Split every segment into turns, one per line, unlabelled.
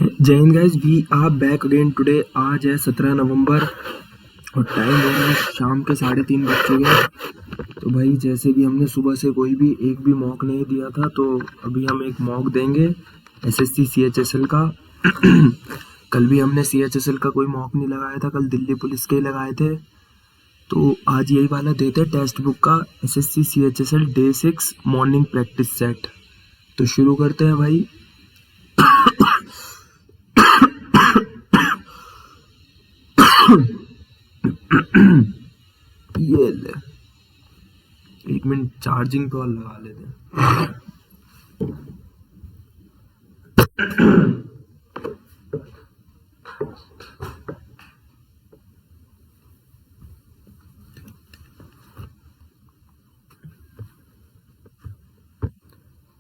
जय हिंद guys, we are back again today. आज है 17 नवंबर और टाइम हो रहा है शाम के 3:30 बज चुके हैं। तो भाई जैसे कि हमने सुबह से कोई भी एक भी मॉक नहीं दिया था, तो अभी हम एक मॉक देंगे एसएससी सीएचएसएल का। कल भी हमने सीएचएसएल का कोई मॉक नहीं लगाया था, कल दिल्ली पुलिस के ही लगाए थे। तो आज यही वाला देते हैं टेक्स्ट बुक का SSC CHSL day 6 morning practice set. तो शुरू करते हैं भाई। ये ले, 1 मिनट चार्जिंग पे और लगा लेते हैं।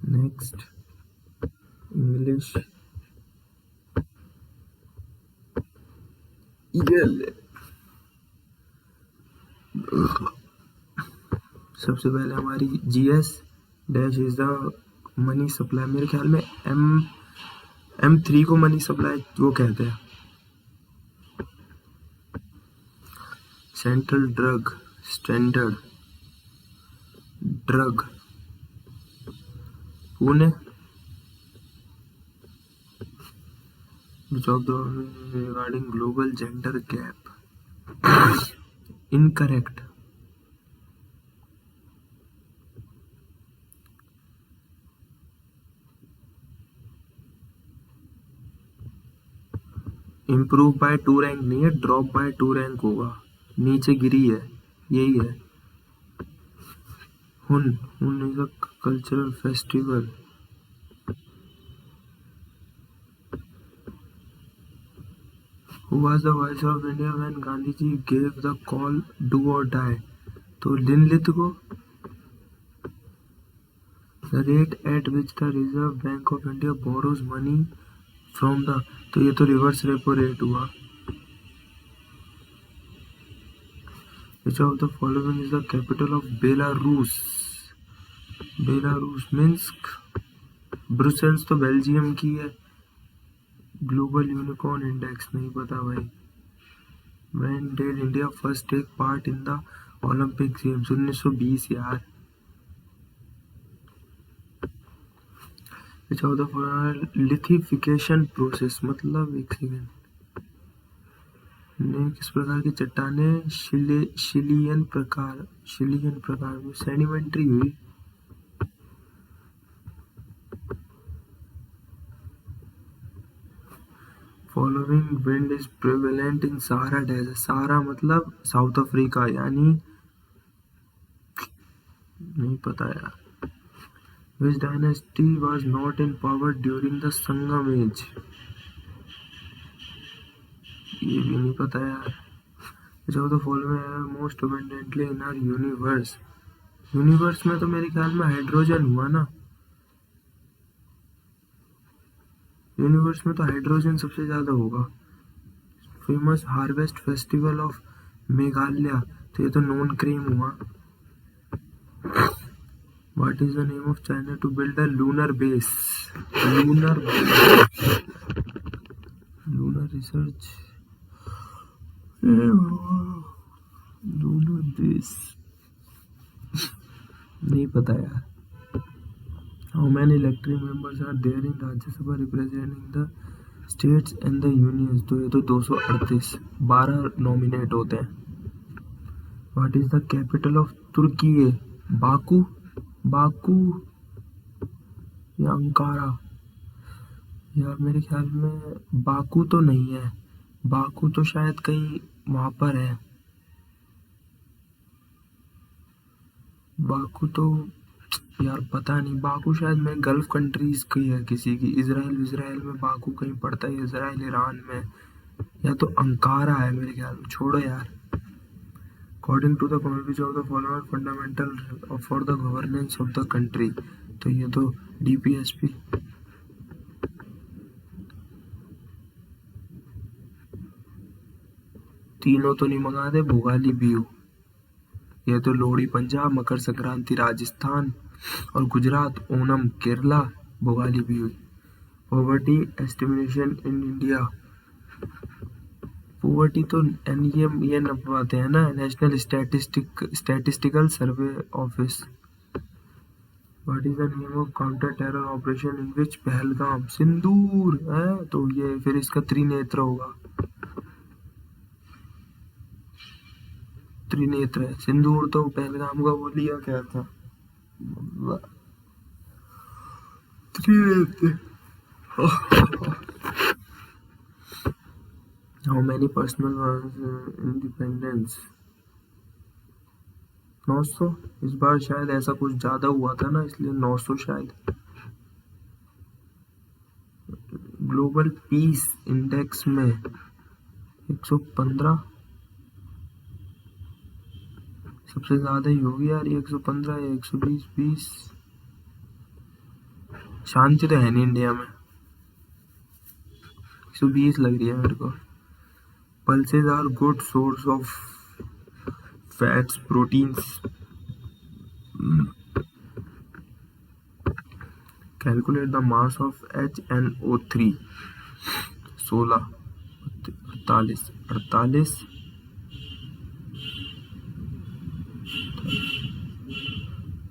नेक्स्ट इंग्लिश, ये ले। सबसे पहले हमारी GS dash is the money supply. मेरे ख्याल में M3 को मनी सप्लाई वो कहते हैं। Central drug standard drug Pune. Regarding global gender gap, incorrect. Improve bye 2 rank नहीं है, ड्रॉप बाय 2 रैंक होगा, नीचे गिरी है, यही है। हुन is a cultural festival. Who was the voice of India when Gandhi ji gave the call do or die? तो लिनलित को। The rate at which the Reserve Bank of India borrows money from the, तो ये तो reverse repo rate हुआ। Which of the following is the capital of Belarus? Belarus Minsk. Brussels तो Belgium की है। Global unicorn index नहीं पता भाई। When did India first take part in the Olympic Games? 1920 यार। Which of the lithification process, मतलब एक second ने किस प्रकार की चट्टानें शिलियन प्रकार में सेडिमेंट्री हुई। Following wind is prevalent in Sahara desert. Sahara मतलब साउथ अफ्रीका, यानी नहीं पता यार। Which dynasty was not in power during the Sangam age? ये भी नहीं पता यार। Which of the following are most abundantly in our universe? Universe में तो मेरे ख्याल में हाइड्रोजन हुआ ना। यूनिवर्स में तो हाइड्रोजन सबसे ज्यादा होगा। Famous harvest festival of Meghalaya, तो ये तो नॉन क्रीम हुआ। What is the name of China to build a lunar base? Lunar research. Lunar base. नहीं पता यार। How many elected members are there in Rajya Sabha representing the states and the unions? तो ये तो 238, 12 nominate होते हैं। What is the capital of Turkey? Baku या Ankara. यार मेरे ख्याल में बाकू तो नहीं है, बाकू तो शायद कहीं वहां पर है। बाकू तो यार पता नहीं, बाकू शायद मैं गल्फ कंट्रीज की है किसी की। इजराइल में बाकू कहीं पड़ता है, इजराइल ईरान में, या तो अंकारा है मेरे ख्याल में। छोड़ो यार। According to the which of the following fundamental for the governance of the country? तो ये तो DPSP। तीनों तो नहीं मंगा दे। भोगाली बिहू, ये तो लोहड़ी पंजाब, मकर संक्रांति राजस्थान और Gujarat, Onam Kerala, Bhogali Bihu. Poverty estimation in India. Poverty तो ये नपवाते हैं ना, national statistical survey office. What is the name of counter terror operation in which Pahalgam Sindoor है, तो ये फिर इसका त्रिनेत्र होगा। त्रिनेत्र है, सिंदूर तो पहलगाम का वो लिया क्या था, Trinetra. How many personal independence, 900। इस बार शायद ऐसा कुछ ज्यादा हुआ था ना, इसलिए 900 शायद। ग्लोबल पीस इंडेक्स में 115 सबसे ज्यादा ही होगी यार, 115 या 120। 20 शांति तो है नहीं इंडिया में, 120 लग रही है मेरे को। Pulses are good source of fats proteins. Calculate the mass of HNO3। 16 48 48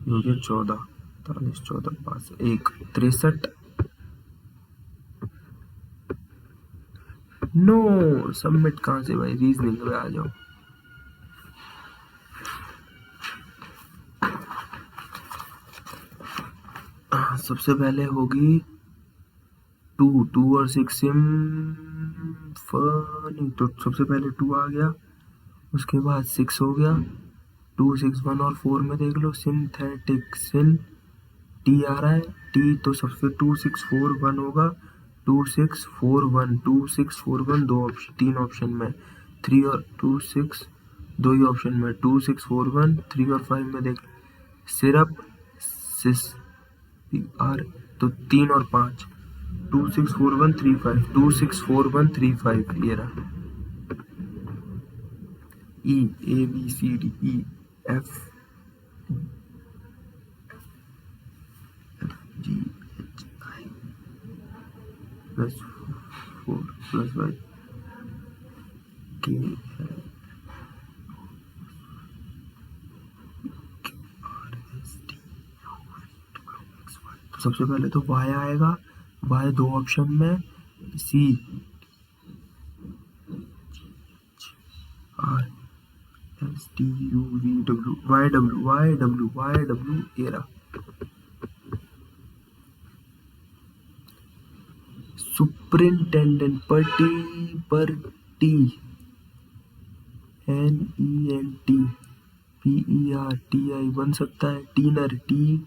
हो गया 14 48 14 5 1 63। नो सबमिट कहाँ से भाई, रीजनिंग पे आ जाओ। सबसे पहले होगी 2 और 6 सिम्फनी, तो सबसे पहले 2 आ गया, उसके बाद 6 हो गया। 2 6 1 और 4 में देख लो, सिंथेटिक सिन टी आ रहा है, टी तो सबसे 2 6 4 1 होगा। 2 6 4 1 2 6 4 1 दो ऑप्शन, 3 ऑप्शन में। 3 और 2 6 दो ही ऑप्शन में। 2 6 4 1 3 और 5 में देख, सिरप सिस आर, तो 3 और 5। 2 6 4 1 3 5 2 6 4 1 3 5 ये रहा। ई ABCDEF GHI +4 +5 K सबसे पहले तो y आएगा, y दो ऑप्शन में, C R S T U V W Y W ये रहा। सुपरिंटेंडेंट पर टी NENTPERTI बन सकता है। टीनर TEENER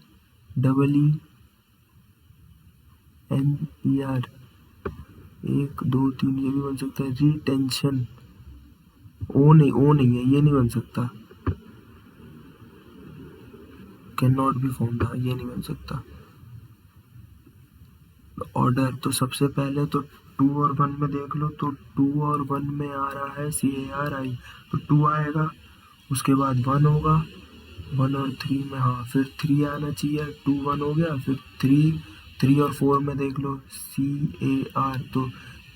1 2 3 ये भी बन सकता है। रिटेंशन ओ नहीं है, ये नहीं बन सकता। कैन नॉट बी फाउंड, ये नहीं बन सकता। ऑर्डर तो सबसे पहले तो 2 और 1 में देख लो, तो 2 और 1 में आ रहा है CARI, तो 2 आएगा, उसके बाद 1 होगा। 1 और 3 में, हाँ फिर 3 आना चाहिए। 2 1 हो गया, फिर 3 और 4 में देख लो CAR, तो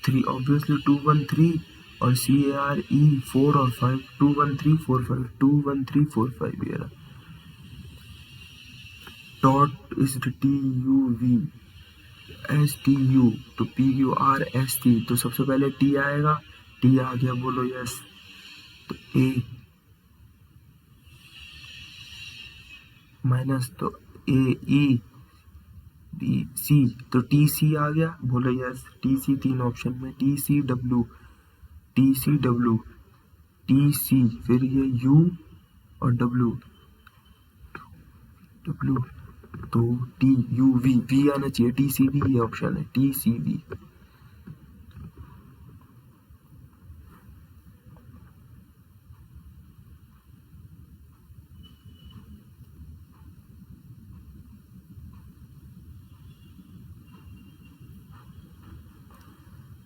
3 ऑब्वियसली 2 1 3 और CARE 4 और 5 2 1 3 4 5 2 1 3 4 5 ये रहा। डॉट इज TUV STU, तो PQRST, तो सबसे पहले T आएगा, T आ गया, बोलो यस। तो A माइनस, तो AEBC, तो TC आ गया, बोलो यस। TC 3 ऑप्शन में, TCW TC, फिर ये U और W, तो TUV, V आना चाहिए। TCV ये ऑप्शन है, TCV।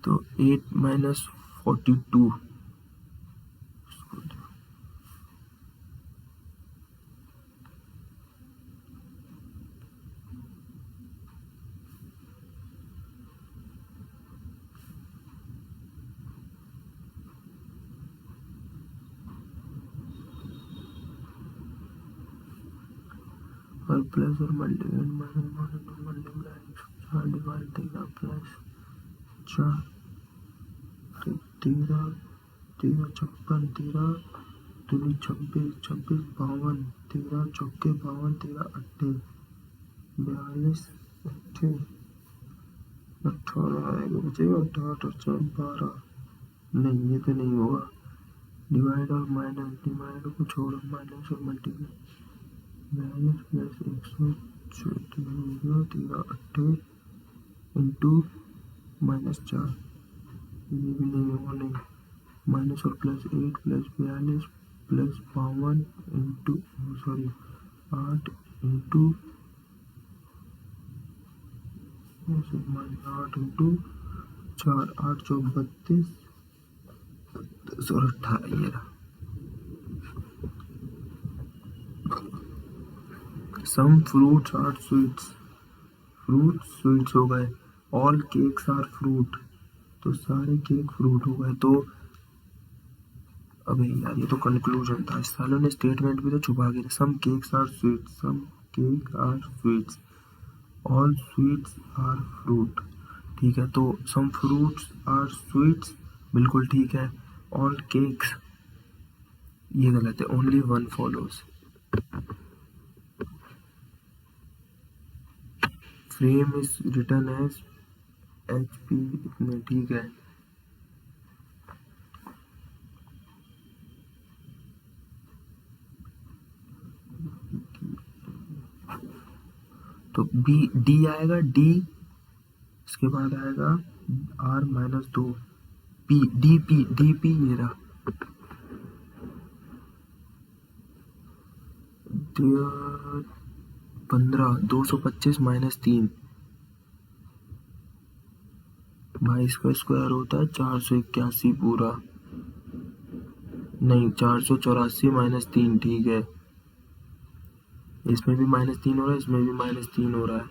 तो 8 - 42, और प्लस और मल्टीप्लाई डिवाइड तेरह प्लस चार तेरह तेरह छप्पन तेरह दूनी छब्बीस छब्बीस बावन तेरह चौके बावन तेरह अट्ठे बयालीस अट्ठे अट्ठारह आएगा बचेगा अट्ठारह चार बारह। नहीं ये तो नहीं होगा। डिवाइड और माइनस डिवाइड को छोड़ो माइनस और मल्टीप्लाई बयालीस प्लस 114 तेरह अट्ठे इंटू माइनस चार ये भी नहीं होगा। नहीं माइनस और plus 8 plus 42 plus 52 into sorry 8 into 8 into 4 8 चौक 32 और 18 ये रहा। Some fruits are sweets fruits sweets हो गए। ऑल केक्स आर फ्रूट तो सारे केक फ्रूट हो गए। तो अबे यार ये तो कंक्लूजन था। इस सालों ने स्टेटमेंट भी तो छुपा के some cakes are sweets some cake are sweets all sweets are fruit. ठीक है तो सम फ्रूट्स आर स्वीट्स बिल्कुल ठीक है। ऑल केक्स ये गलत है। Only one follows. Frame is return as HP इतने ठीक है। तो बी डी आएगा डी इसके बाद आएगा R-2 पी डी पी ये रहा 15 225 माइनस 3 भाई इसका स्क्वायर होता है 481 पूरा। नहीं 484 माइनस 3 ठीक है। इसमें भी माइनस 3 हो रहा है इसमें भी माइनस 3 हो रहा है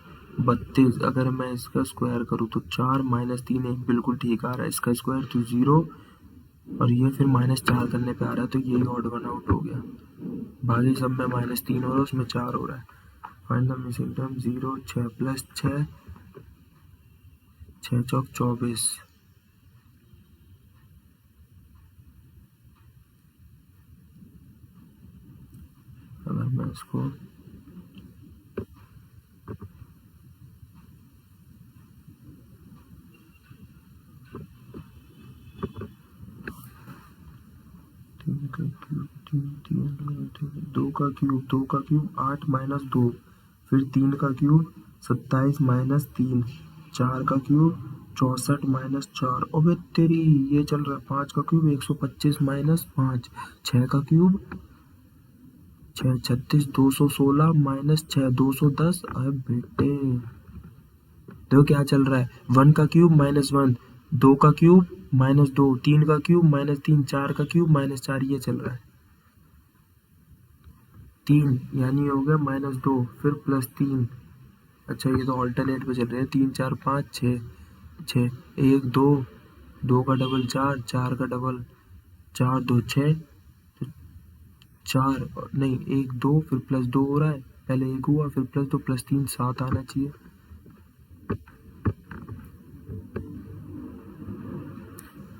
32। अगर मैं इसका स्क्वायर करूँ तो 4 माइनस 3 एक बिल्कुल ठीक आ रहा है। इसका स्क्वायर तो 0 और ये फिर माइनस 4 करने पे आ रहा है तो यही ऑड वन आउट हो गया। बाकी सब में माइनस 3 हो रहा है उसमें 4 हो रहा है। Find the missing term 0 6 plus 6 6 चौक 24। अगर मैं इसको दो का क्यूब 8 माइनस 2 फिर 3 का क्यूब 27 माइनस 3 4 का क्यूब 64 माइनस 4 अबे तेरी ये चल रहा है। 5 का क्यूब 125 माइनस 5 6 का क्यूब 6 36 216 माइनस 6 210। अरे बेटे देखो क्या चल रहा है। 1 का क्यूब माइनस 1 2 का क्यूब माइनस 2 3 का क्यूब माइनस 3 4 का क्यूब माइनस 4 ये चल रहा है। 3 यानी हो गया माइनस 2 फिर प्लस 3। अच्छा ये तो ऑल्टरनेट पे चल रहे हैं 3 4 5 6 6 1 2 2 का डबल 4 4 का डबल 4 2 6 4 नहीं 1 2 फिर प्लस 2 हो रहा है। पहले 1 हुआ फिर प्लस 2 प्लस 3 7 आना चाहिए।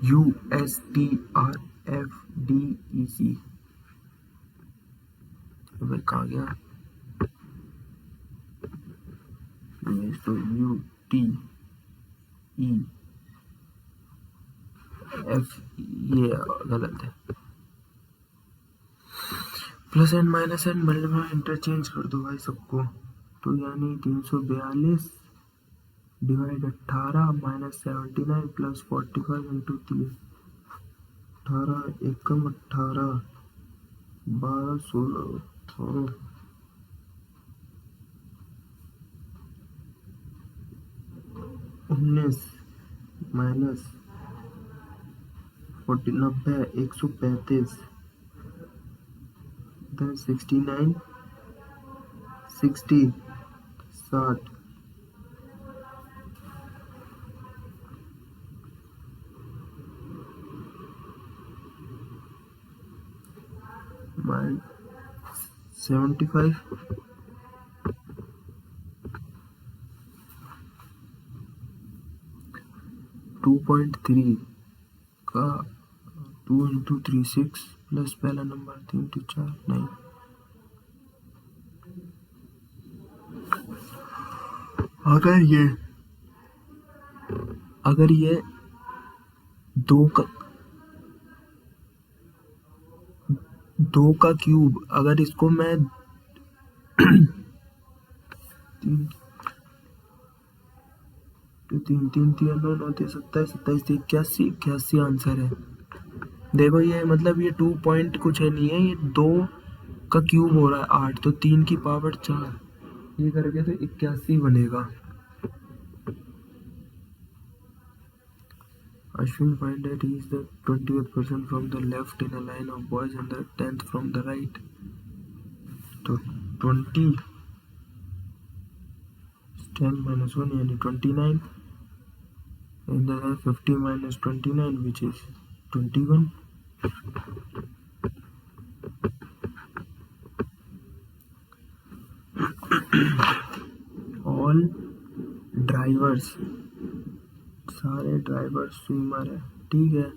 USTRFDEC अबे कहाँ गया तो UTEF ये गलत है। Plus and minus and multiply interchange कर दो भाई सबको। तो यानी 342 डिवाइड 18 माइनस 79 प्लस 45 इंटू 3 18 एकम 18 12 16 18 19 माइनस 40 90 135 69 60 60 75 2.3 का 2 इंटू 3 6 प्लस पहला नंबर 3 टू 4 9। अगर ये दो का क्यूब, अगर इसको मैं तीन तीन तीन नौ नौ 27 27 81 81 आंसर है। देखो ये मतलब ये 2 पॉइंट कुछ है नहीं है, ये 2 का क्यूब हो रहा है 8, तो 3 की पावर 4 ये करके तो 81 बनेगा। Ashwin find that he is the 20th person from the left in a line of boys and the 10th from the right. तो 20 10 minus 1 यानी 29, and then 50 minus 29 which is 21. All drivers, सारे driver swimmer है, ठीक है।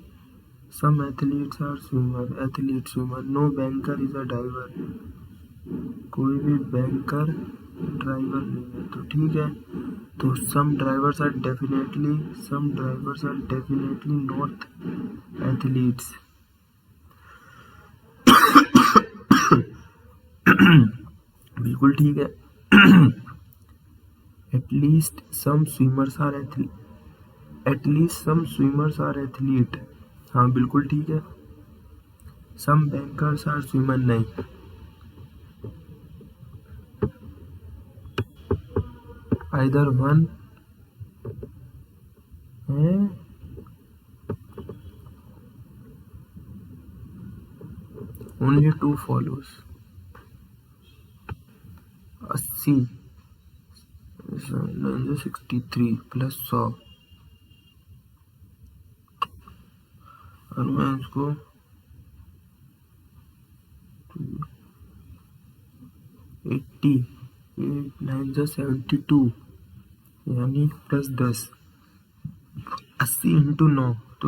Some athletes are swimmer, athlete swimmer. No banker is a driver, कोई भी banker driver नहीं है, तो ठीक है। तो some drivers are definitely not athletes. बिल्कुल ठीक है। At least some swimmers are athlete, हाँ बिल्कुल ठीक है। सम बैंकर्स आर स्विमर नहीं। आइदर वन है, ओनली 2 फॉलोज। 80 63 प्लस 100, और मैं इसको 80 8 9 72 यानी प्लस 10, 80 इंटू 9 तो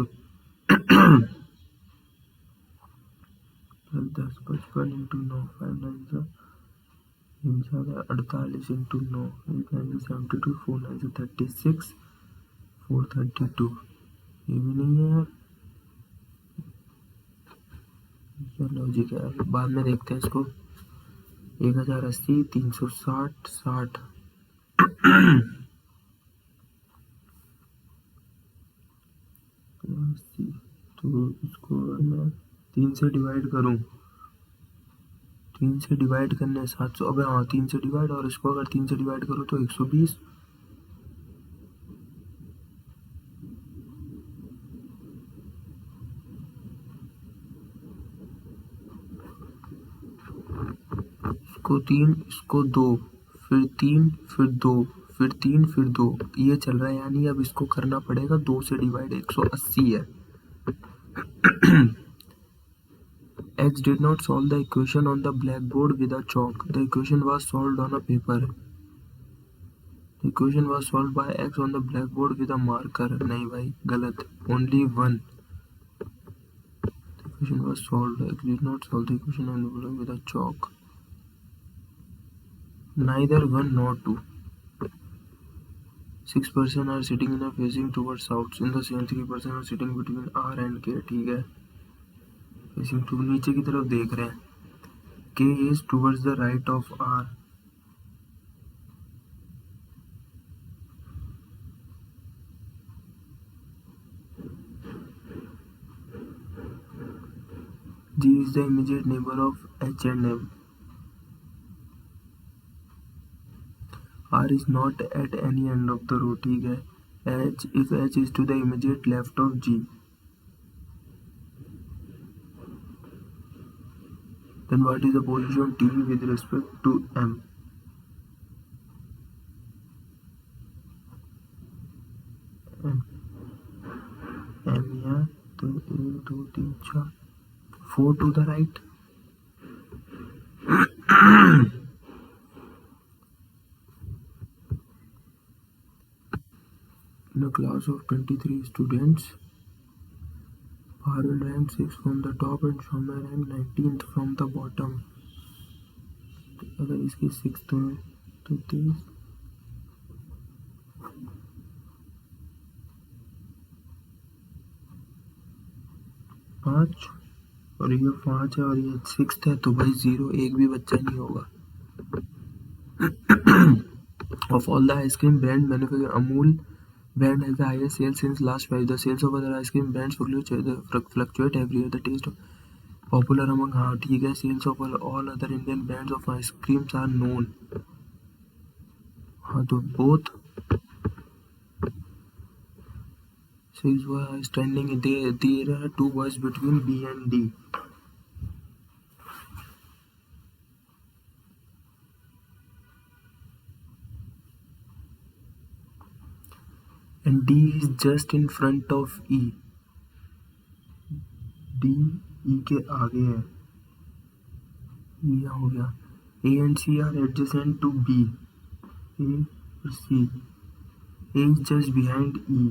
10 55 इंटू 9 5 9 48 इंटू 9 8 9 72 4 9 36 432। ये भी नहीं है यार, क्या लॉजिक है। बाद में देखते हैं इसको। 1080 360 60 तो इसको मैं 3 से डिवाइड करूं, 3 से डिवाइड करने 700, अबे हाँ 3 से डिवाइड, और इसको अगर 3 से डिवाइड करूँ तो 120। इसको 3 इसको 2 फिर 3 फिर 2 फिर 3 फिर 2 ये चल रहा है, यानी अब इसको करना पड़ेगा 2 से डिवाइड। 180 है। X did not solve the equation on the blackboard with a chalk. The equation was solved on a paper. The equation was solved by X on the blackboard with a marker. नहीं भाई गलत, only one. The equation was solved. X did not solve the equation on the blackboard with a chalk. Neither one nor two. 6 person are sitting in a facing towards south. In the same 3 person are sitting between R and K. ठीक है, facing to नीचे की तरफ देख रहे हैं। K is towards the right of R. G is the immediate neighbor of H and M. R is not at any end of the row, ठीक है। H, if H is to the immediate left of G, then what is the position T with respect to M? M यहाँ तो 1 2 3 4 4 to the right। In a class of 23 students, Parul ranked 6 from the top and Soumya ranked 19th from the bottom. अगर इसकी 6th है तो 30 5 और ये 5 है और ये 6th है, तो भाई 0 एक भी बच्चा नहीं होगा. Of all the ice cream brand manufacturer, Amul brand has the highest sales since last 5. The sales of other ice cream brands fluctuate every year. The taste of popular among, हाँ ठीक है, sales of all other Indian brands of ice creams are known. हाँ तो both says was trending. There are two words between B and D. And D is just in front of E. D E के आगे है. ये हो गया. A and C are adjacent to B. A और C. A is just behind E.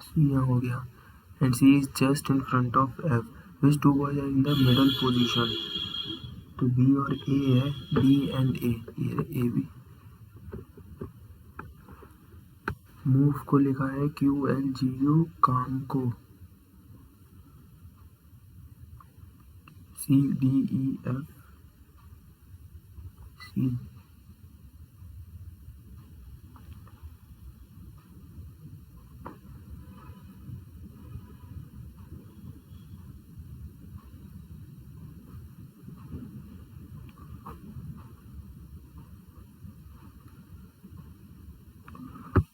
C यहाँ हो गया. And C is just in front of F. Which two boys are in the middle position? तो B और A है. B and A. ये A B. Move को लिखा है QLGU, काम को CDEF C.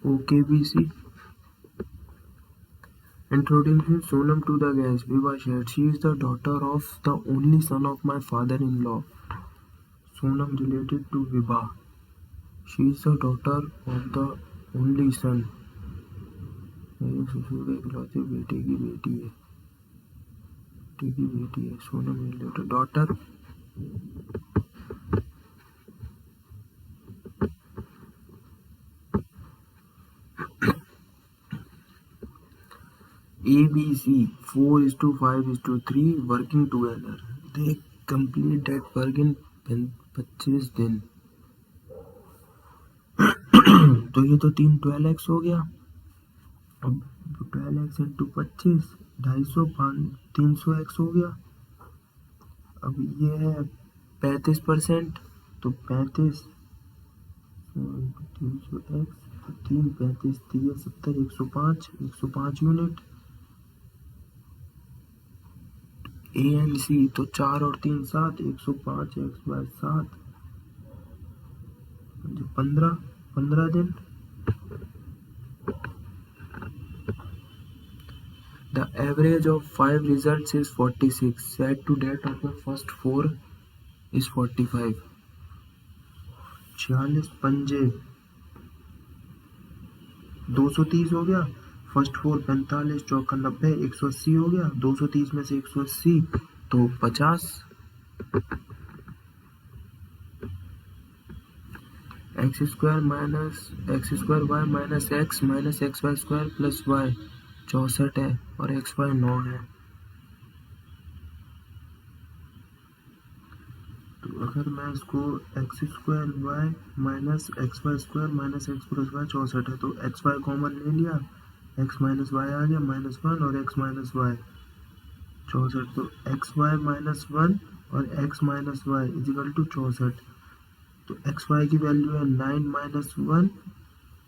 OKBC. Introducing Sonam to the guests, Viva shared, she is the daughter of the only son of my father-in-law. Sonam related to Viva. She is the daughter of the only son. मेरे ससुर के इकलौते बेटे की बेटी है. Sonam related daughter. ABC 4:5:3 working together. They complete that work in 25 दिन. तो ये तो 12x हो गया. अब 12x इंटू 25 250 300x हो गया. अब ये है 35%, तो 35 300x 3 35 30 70 105 unit. A and C तो 4 और 3 7 105 x बाय 7 15 दिन. The average of 5 results is 46. Set to date of the first 4 is 45. 46 पंजे 230 हो गया. फर्स्ट 4 45 चौका 90 180 हो गया. 230 में से 180 तो 50. X square y minus x y square plus y 64 है और एक्स वाई 9 है. तो अगर मैं इसको x square y minus x y square minus x plus y 64 है, तो एक्स वाई कॉमन ले लिया, एक्स माइनस वाई आ गया -1 और एक्स माइनस वाई 64. तो एक्स वाई -1 और x minus y equal to 64. तो एक्स वाई की वैल्यू है 9 - 1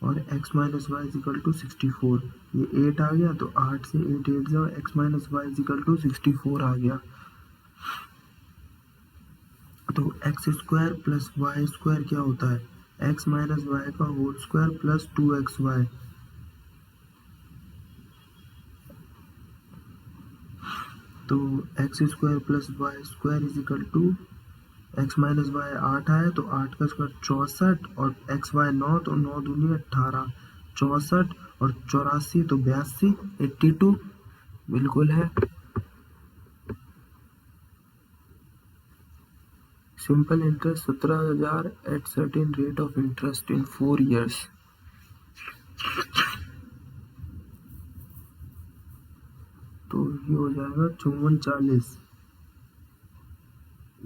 और x minus y equal to 64. ये 8 आ गया, तो 8 से 8 8 जाओ, x minus y equal to 64 आ गया. तो x square plus y square क्या होता है? एक्स माइनस वाई का होल स्क्वायर प्लस 2xy. तो x square plus y square equal to x minus y 8 आया, तो 8 का स्क्वायर 64 और एक्स वाई 9, तो 9 दूनी 18 64 और 84 तो 82 82 बिल्कुल है. Simple interest 17,000 at certain rate of interest in 4 years। तो ये हो जाएगा 5440।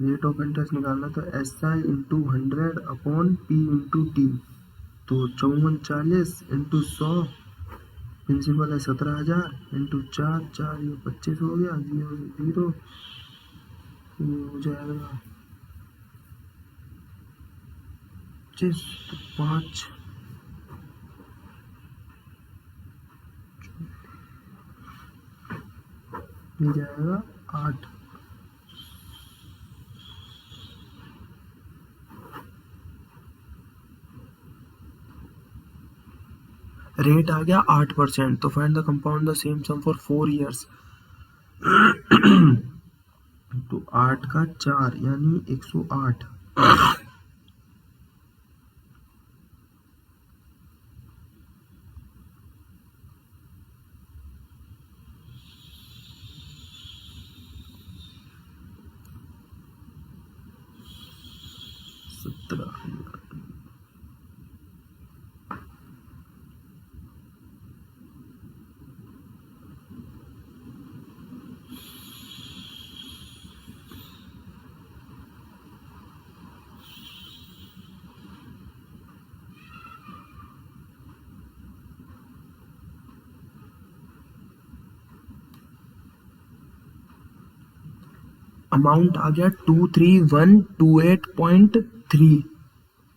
रेट ऑफ इंटरेस्ट निकालना तो SI into 100 upon P into T. तो 5440 इंटू 100, प्रिंसिपल है 17,000 इंटू 4, 4 ये 25 हो गया, 0 से 0 ये हो जाएगा 25, तो 5 ये जाएगा 8। रेट आ गया 8%। तो find the compound the same sum for 4 years। तो 8 का 4 यानी 108। अमाउंट आ गया 23128.3।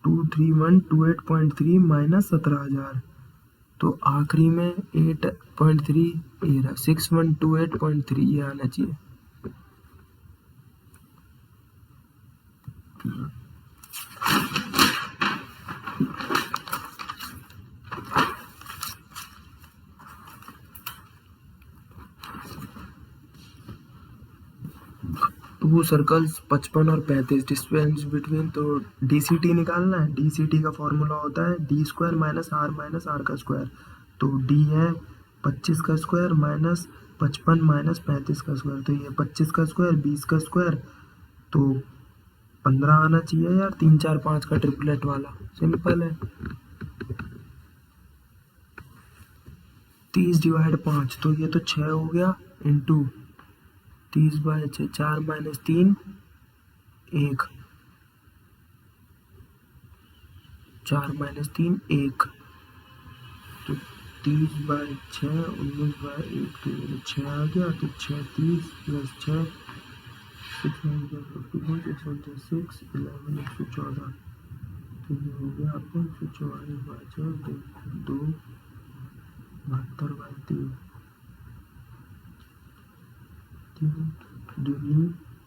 23128.3 माइनस 17,000। तो आखिरी में 8.3 ये रहा, 6128.3 ये आना चाहिए। टू सर्कल्स 55 और 35 डिस्टेंस बिटवीन। तो DCT निकालना है। DCT का फॉर्मूला होता है D स्क्वायर माइनस R का स्क्वायर। तो D है 25 का स्क्वायर माइनस 55 माइनस 35 का स्क्वायर। तो ये 25 का स्क्वायर 20 का स्क्वायर, तो 15 आना चाहिए यार। 3 4 5 का ट्रिपलेट वाला सिंपल है। 30 डिवाइड 5, तो ये तो 6 हो गया इंटू 30 बाय 6, 4 माइनस 3 1, 4 माइनस 3 1। तो 30 बाय 6 19 बाय 1, तो ये 6 आ गया। तो 6 30 प्लस 6 6 6 11 114। तो ये हो गया आपको 144 बाय 4 2 72 बाय 3 दूनी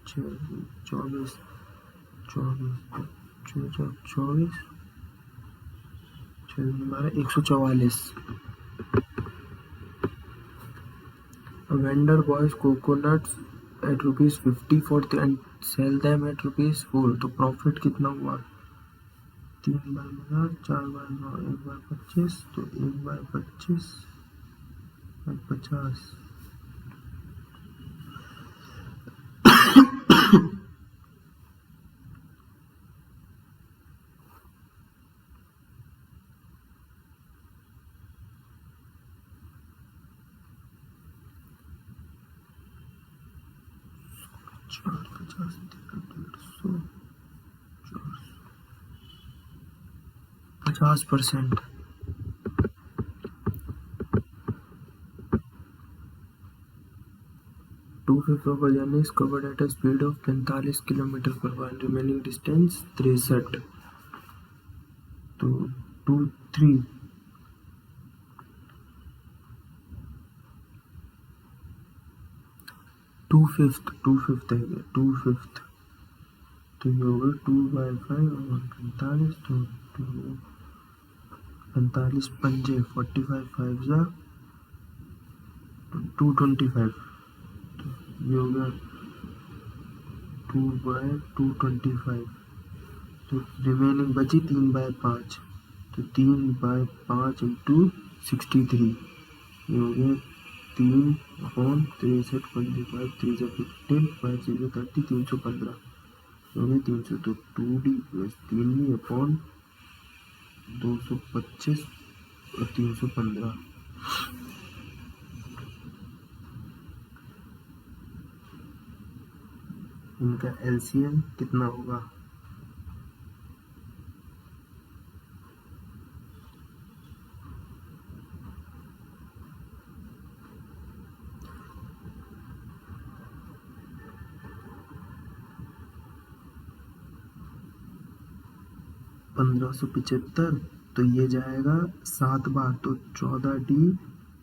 6 24 24 हमारा 144। Vendor buys coconuts at ₹50 for and sell them at ₹4। तो प्रॉफिट कितना हुआ? 3 बाय 1000, 4 बाय 9, 1 बाय 25। तो 1 बाय 25 50। चार 50 150 50%। To-fifth of a journey is covered at a speed of 45 kilometre per hour. Remaining distance 63। तो 2 3 2/5 है 2/5। तो ये होगा 2 बाय 5 और 45। तो 45 पंजे 45 5 जा 225। तो ये हो गया 2 बाय 225। तो रिमेनिंग बची 3 बाय 5। तो 3 बाय 5 इंटू 63 ये हो गया 3/63 25 3 15 5 0 30 315। हो गया 300, तो 2D प्लस 3D अपॉन 225 और 315। इनका LCM कितना होगा? $1575, तो ये जाएगा 7 बार तो 14D,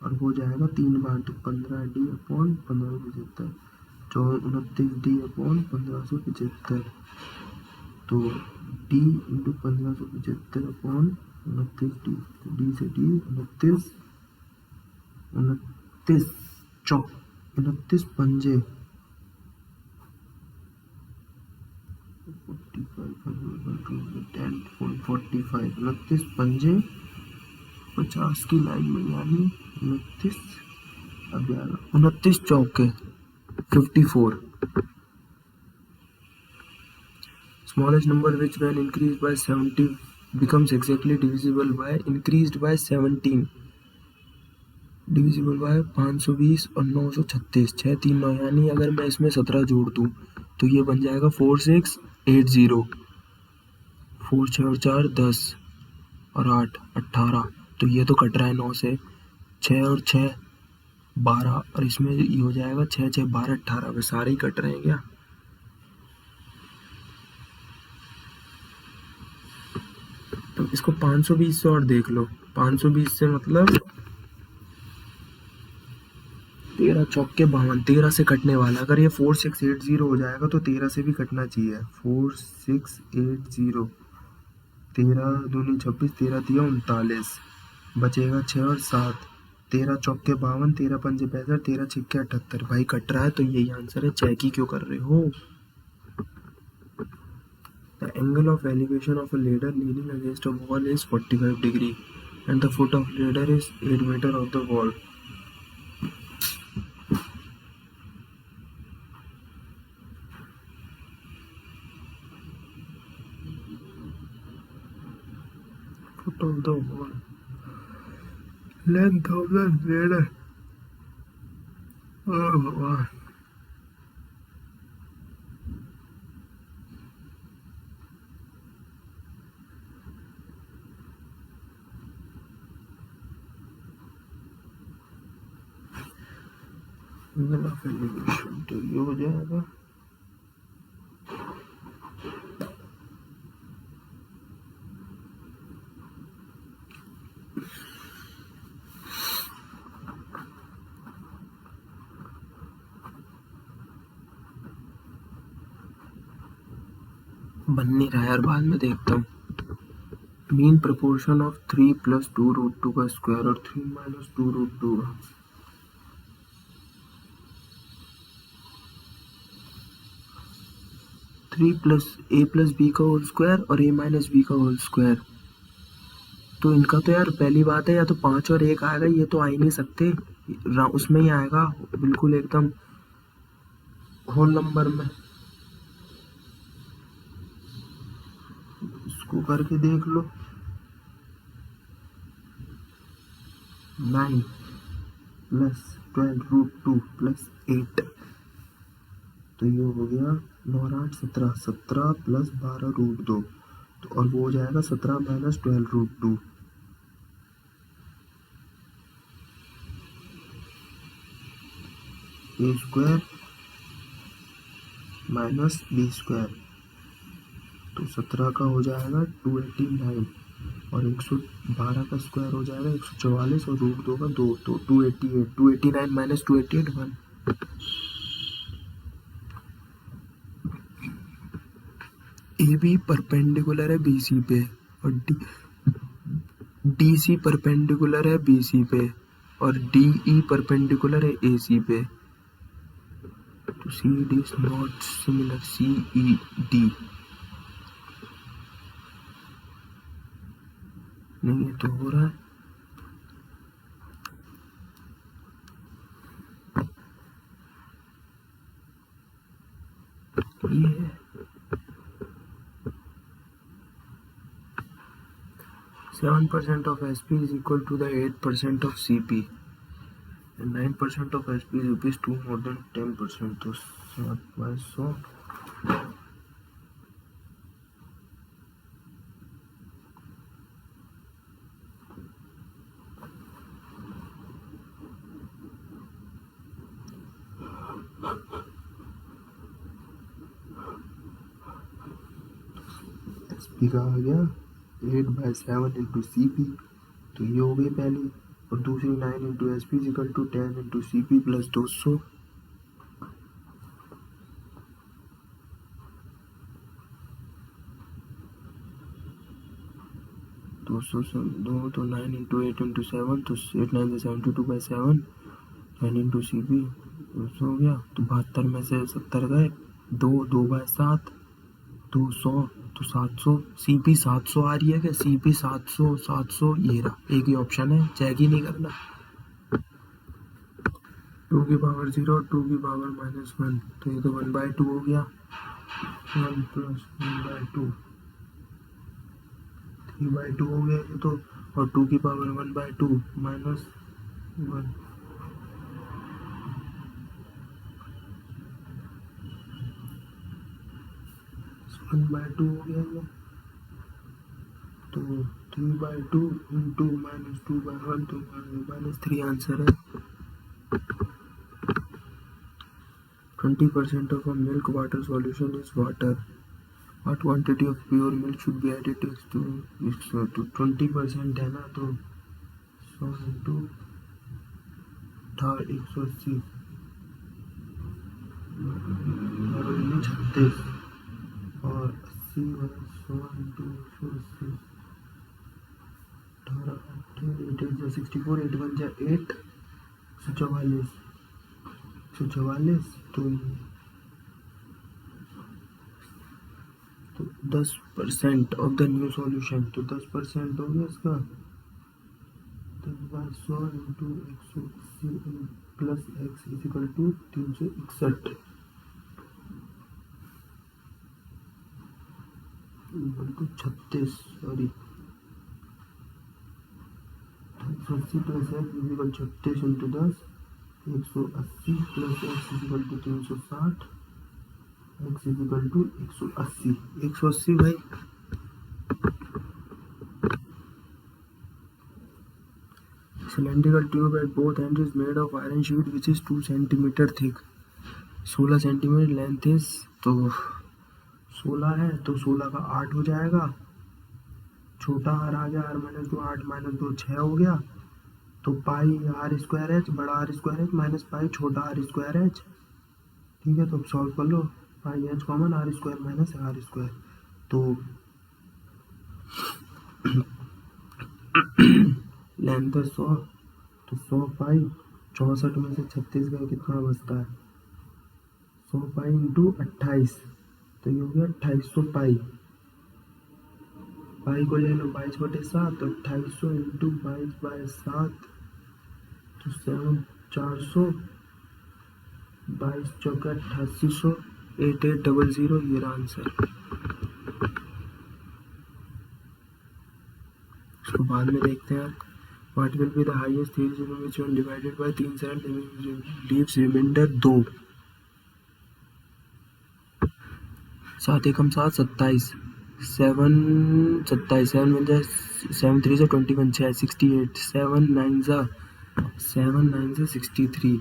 और हो जाएगा 3 बार तो 15D अपॉन 1575, 29D अपॉन 1575, तो D into 1575 upon 29D, D से D 29, 29 चौक 29 पंजे 45, 29 पंजे 50 की लाइन में, यानी 29, अब 29 चौके 54। Smallest number which when increased by 70 becomes exactly divisible by increased by 17 divisible by 520 और 936, 6 3 9, यानी अगर मैं इसमें 17 जोड़ दूँ तो ये बन जाएगा 4680, 4 6 और 4 10 और 8 18, तो ये तो कट रहा है 9 से, 6 और 6 12, और इसमें ये हो जाएगा 6 6 12 18, वे सारे ही कट रहे हैं क्या? तो इसको 520 से और देख लो, 520 से मतलब 13 चौके 52, 13 से कटने वाला, अगर ये 4680 हो जाएगा तो 13 से भी कटना चाहिए। 4680, 13 दूनी 26, 13 तिया 39, बचेगा 6 और 7, 13 चौके 52, 13 पंजे 65, 13 छिक्के 78, भाई कट रहा है, तो यही आंसर है। चेक ही क्यों कर रहे हो? The angle of elevation of a ladder leaning against a wall is 45 degree and the foot of ladder is 8 meter of the wall. Foot of the wall. Length of the ladder. Oh भगवान। angle of elevation तो ये हो जाएगा बन नहीं रहा यार, बाद में देखता हूँ। मीन प्रपोर्शन ऑफ 3 + 2√2 का स्क्वायर और 3 - 2√2, 3 + a + b का होल स्क्वायर और a - b का होल स्क्वायर, तो इनका तो यार पहली बात है, या तो 5 और 1 आएगा, ये तो आ ही नहीं सकते, उसमें ही आएगा बिल्कुल एकदम होल नंबर में। इसको करके देख लो, 9 + 12√2 + 8, तो ये हो गया 9 8 17, 17 + 12√2, तो और वो हो जाएगा 17 - 12√2, a square minus b square, तो 17 का हो जाएगा 289 और 112 का स्क्वायर हो जाएगा 144 और √2 का 2, तो 288, 289 - 288 1। ए बी परपेंडिकुलर है BC पे और DC परपेंडिकुलर है BC पे और DE परपेंडिकुलर है AC पे, तो CD is not similar CED नहीं, ये तो हो रहा है। ये है 7% of SP is equal to the 8% of CP and 9% of SP is rupees 2 more than 10%. तो 7/100 SP का आ गया 8/7 इंटू CP, तो ये हो गई पहली, और दूसरी 9 into SP is equal to 10 into CP plus 200। दो तो 9 इंटू 8 इंटू 7, तो 8 9 से 72/7, 9 इंटू CP 200 हो गया, तो 72 में से 70 गए, 2/7, 200, तो 700। CP 700 आ रही है क्या? CP 700 700 ये रहा, एक ही ऑप्शन है, चेक ही नहीं करना। 2 की पावर 0, 2 की पावर -1, तो ये तो 1/2 हो गया, 1 प्लस 1/2, 3/2 हो गया ये तो, और 2 की पावर 1/2 -1, 1/2 हो गया ये, तो 3/2 इंटू -2/1, तो -3 आंसर है। 20% of a milk water solution is water. What quantity of pure milk should be added to 20% है ना, तो 100 इंटू 180, 36, और 80 100 इंटू 180, 18 8 64, 8 1 8, 144, 144, तो 10% ऑफ द न्यू सॉल्यूशन, तो 10% हो गया इसका, 10/100 into 180 plus x is equal to 361, 36, sorry 180 plus x is equal 36 into 10, 180 plus x is equal to 360, x is equal to 180, 180 भाई। Cylindrical tube at both ends is made of iron sheet which is 2 centimeter thick. 16 centimetre length is, तो 16 है तो 16 का 8 हो जाएगा, छोटा are आ गया, r - 2 8 - 2 6 हो गया, तो पाई r²h बड़ा r²h माइनस पाई छोटा r²h। ठीक है, तो अब सॉल्व कर लो, पाई h common, r² minus r², तो लेंथ है 100, तो 100 पाई 64 में से 36 गए, कितना बचता है? 100 पाई इंटू 28, तो ये हो गया 2800 पाई, पाई को ले लो 22/7, तो 2800 इंटू 22/7, तो 7 400, 22 चौका 8800, 8800, ये रहा आंसर। इसको बाद में देखते हैं। What will be the highest theory in which 1 divided by 3 7 leaves remainder 2? 7 एकम 7 27, 7 27, 7 1 जा 7 3 जा 21 6 68, 7 9 जा 63,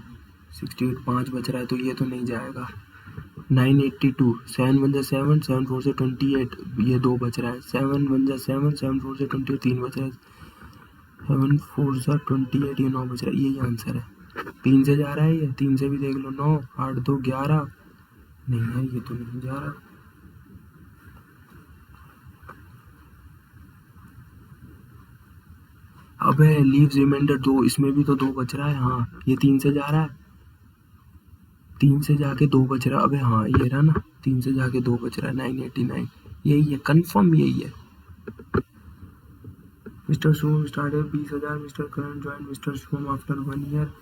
68 5 बच रहा है, तो ये तो नहीं जाएगा। 982, 7 1 जा 7, 7 4 से 28, ये 2 बच रहा है, 7 1 जा 7, 7 4 से 28 3 बच रहा है, 7 4 जा 28, ये 9 बच रहा है, यही आंसर है। 3 से जा रहा है ये, 3 से भी देख लो, 9 8 2 11, नहीं है ये तो नहीं जा रहा। अबे लीव्स रिमाइंडर 2, इसमें भी तो 2 बच रहा है, हाँ ये 3 से जा रहा है, 3 से जाके 2 बच रहा है, अबे हाँ ये रहा ना, 3 से जाके 2 बच रहा है, 989, यही है कंफर्म, यही है। Mister Shubham started 20,000, mister Karan join mister Shubham after 1 year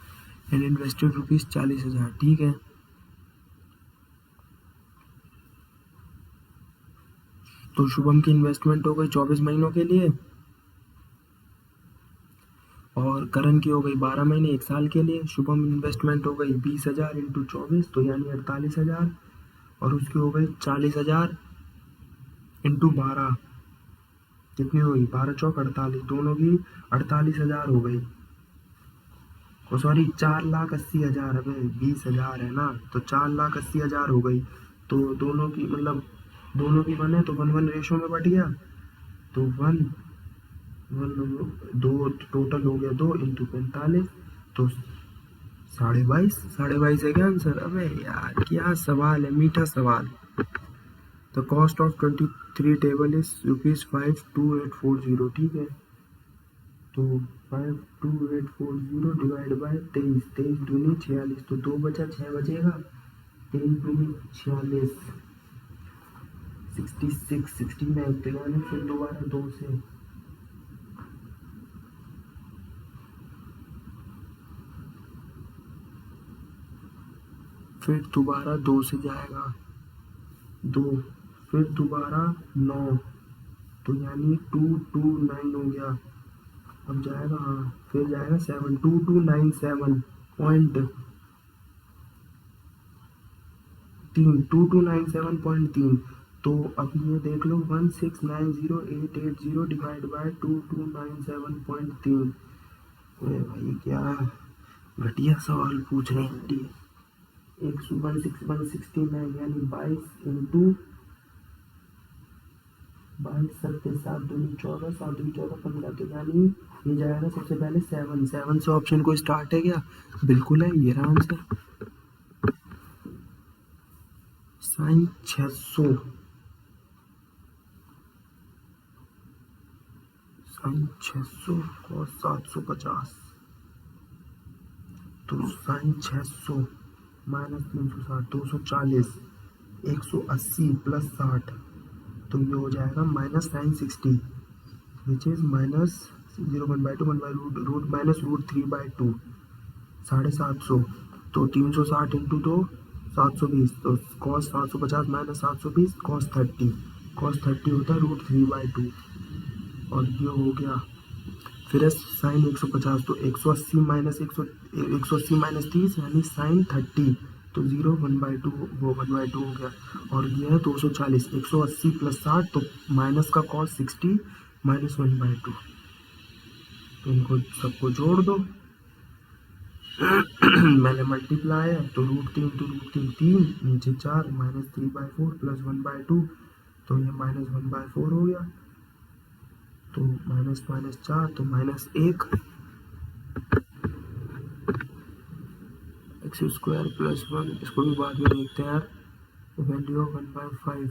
and invested ₹40,000, ठीक है। तो शुभम की इन्वेस्टमेंट हो गई 24 महीनों के लिए, और करण की हो गई 12 महीने 1 साल के लिए। शुभम इन्वेस्टमेंट हो गई 20,000 इंटू 24 तो यानी 48,000। और उसकी हो गई 40,000 इंटू 12, कितनी हुई 12 चौक 48, दोनों की 48,000 हो गई। ओ सॉरी 4,80,000, अबे 20,000 है ना, तो 4,80,000 हो गई। तो दोनों की मतलब दोनों की वन है तो 1:1 रेशो में बट गया। तो 1 1 2 टोटल हो गया 2 इंटू 45 तो 22.5 है क्या आंसर? अबे यार क्या सवाल है, मीठा सवाल। The cost of 23 table is ₹52840, ठीक है। तो 52840 डिवाइड बाय 23, 23 दूनी 46, तो 2 बचा 6 बचेगा, 23 दूनी 46, 66 69, तो यानी फिर दोबारा 2 से जाएगा 2, फिर दोबारा 9, तो यानी 229 हो गया। अब जाएगा, हाँ फिर जाएगा 7, 2297.3। तो अब ये देख लो 1690880 डिवाइड बाय 2297.3। अरे भाई क्या घटिया सवाल पूछ रहे हैं। 169 यानी 22 इंटू 22 7 7 दूनी 14, 7 दूनी 14 15, तो यानी ये जाएगा सबसे पहले 7 से ऑप्शन को स्टार्ट है क्या? बिल्कुल है, ये रहा आंसर। साइन 600, साइन 600 और 750, तो साइन 600 माइनस 360 240, 180 प्लस 60, तो ये हो जाएगा minus sine 60, which is minus 0 1/2 1/रूट माइनस √3/2, 750। तो 360 इंटू 2 720, तो कॉस 750 माइनस 720 कॉस 30 होता है √3/2। और ये हो गया फिर साइन 150, तो 180 माइनस 180 माइनस 30 यानी साइन 30, तो 0 1/2 वो 1/2 हो गया। और ये है 240, 180 प्लस 60, तो माइनस का कॉस 60 माइनस 1/2, तो इनको सबको जोड़ दो। मैंने मल्टीप्लाई है तो √3 तो √3 3, नीचे 4 माइनस 3/4 प्लस 1/2, तो ये माइनस 1/4 हो गया। तो माइनस माइनस 4 तो -1, x² प्लस 1, इसको भी बाद में देखते हैं यार। वैल्यू ऑफ 1/5,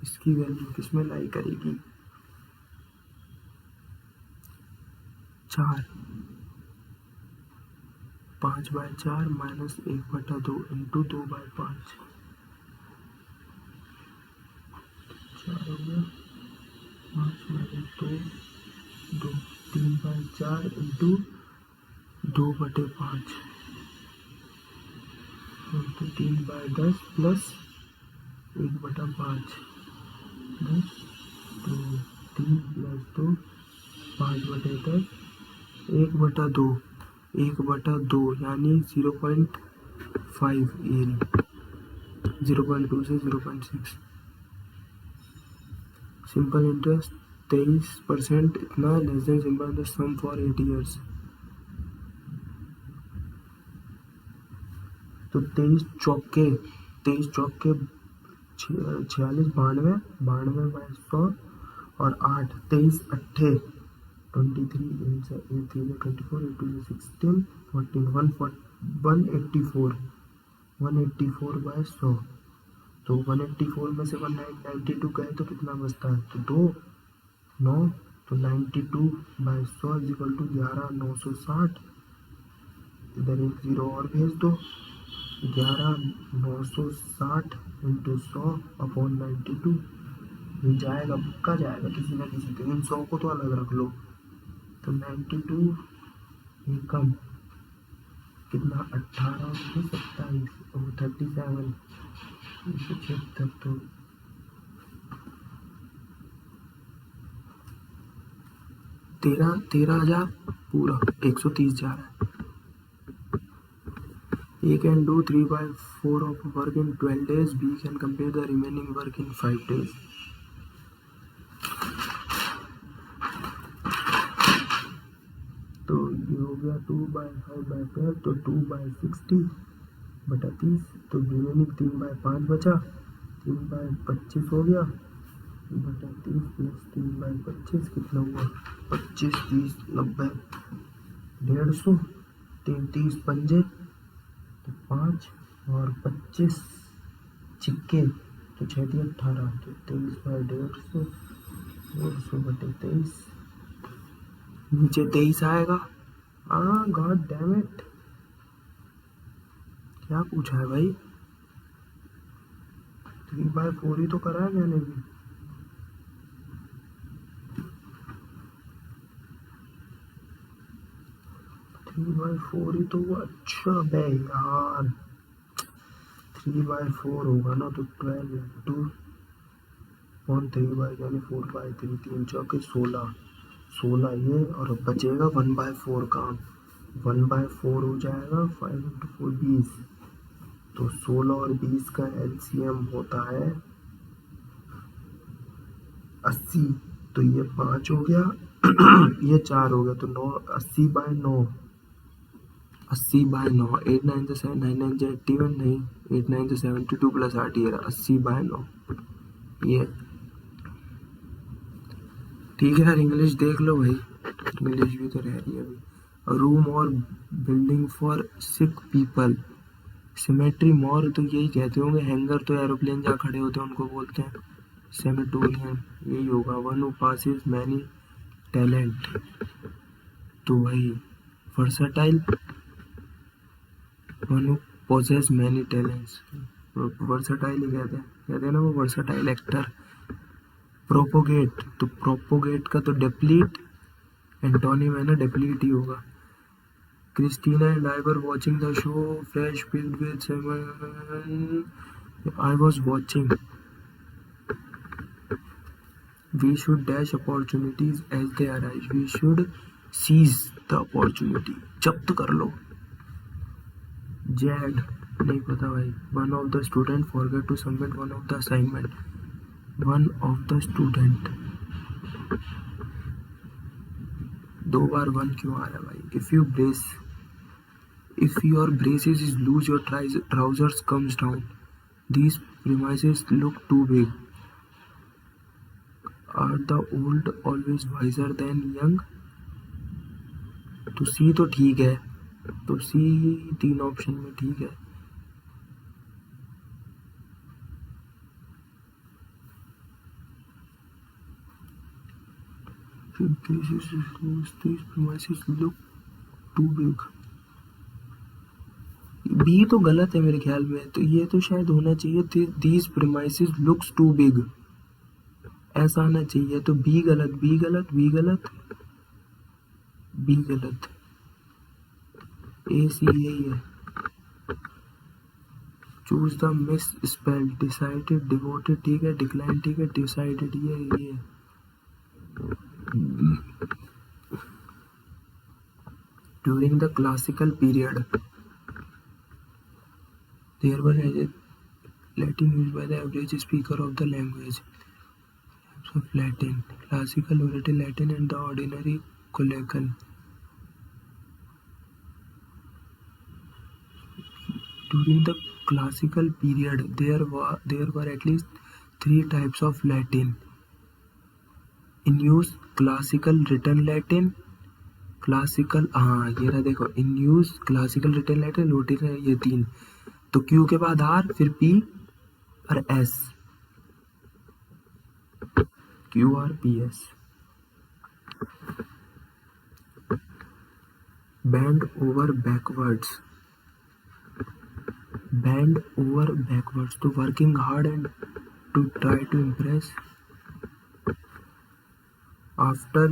इसकी वैल्यू किसमें लाई करेगी? 4, 5/4 माइनस 1/2 इंटू 2/5, 4 हो गया, 5 माइनस 2 3/4 इंटू 2/5, तो 3/10 प्लस 1/5, 10, तो 3 प्लस 2 5/10, 1/2, 1/2 यानी 0.5, ये 0.2 से 0.6। सिंपल इंटरेस्ट 23%, इतना less than simple interest sum for 8 years. तो 23 चौके 46, 92/100 और 8, 23 अट्ठे 23 8 3 24 8 2 16 14 184 184/100। तो 184 में से 192 गए तो कितना बचता है? तो 2 9, तो 92/100 इक्वल टू 11,960। इधर एक जीरो और भेज दो, 11,960 इंटू 100/92, ये जाएगा पक्का जाएगा किसी ना किसी के। इन 100 को तो अलग रख लो, तो 92 ये कम कितना 18 से 27 और 37 75, तो 13,000 पूरा 130 जा रहा है। A can do 3/4 of work in 12 days. B can complete the remaining work in 5 days. तो ये हो गया 2/5/12, तो 2/60 बटा 30, तो रिमेनिंग 3/5 बचा, 3/25 हो गया बटा 30 प्लस 3/25 कितना हुआ, 25 30 90 150, 33 पंजे तो 5 और 25 छिक्के तो 6 × 18, तो 23/150, 150 बटे 23, नीचे 23 आएगा। गॉड डैम इट, क्या पूछा है भाई? 3/4 ही तो करा है मैंने भी। थ्री बाई फोर ही तो हुआ। अच्छा बे यार, 3/4 होगा ना तो 12 इंटू 1/3 यानी 4/3, 3 चौके 16, 16 ये और बचेगा 1/4 का, 1/4 हो जाएगा 5 × 4 20, तो 16 और 20 का एलसीएम होता है 80, तो ये 5 हो गया ये 4 हो गया, तो 9 80/9, 80/9, 8 9 7 9 9 81, नहीं 8 9 72 प्लस 8 ये रहा 80/9 ये। ठीक है यार, इंग्लिश देख लो भाई, इंग्लिश भी तो रह रही है अभी। रूम और building for sick people, cemetery मोर तो यही कहते होंगे, हैंगर तो एरोप्लेन जहाँ खड़े होते हैं उनको बोलते हैं, सेमेटोरियम यही होगा। One who possess many talent, तो भाई versatile, one who possess many talents, versatile ही कहते हैं ना वो, वर्सटाइल एक्टर। प्रोपोगेट, तो प्रोपोगेट का तो डेप्लीट, एंटोनिम है ना, डेप्लीट ही होगा। Christina and I were watching the show fresh picked with seven, I was watching. We should dash opportunities as they arise. We should seize the opportunity. जब्त कर लो। Z नहीं पता भाई। One of the student forget to submit one of the assignment. One of the student, 2 बार 1 क्यों आ रहा है भाई? If your braces is loose, your trousers comes down. These premises look too big. Are the old always wiser than young? तो सी तो ठीक है, तो सी 3 option में ठीक है। These premises look too big. B तो गलत है मेरे ख्याल में, तो ये तो शायद होना चाहिए these premises looks too big, ऐसा आना चाहिए। तो बी गलत, बी गलत, बी गलत, बी गलत, ए सी यही है। Choose the misspell, decided, devoted ठीक है, डिक्लाइन ठीक है, डिसाइडेड ये। During the classical period there were Latin used by the average speaker of the language. Types of Latin: classical, orative Latin, and the ordinary colloquial. During the classical period, there were at least 3 types of Latin in use: classical written Latin, classical ये रहा देखो, in use classical written Latin, ordinary, ये 3। तो Q के बाद R, फिर P और S, QRPS। Bend over backwards, bend over backwards, तो working hard and to try to impress. After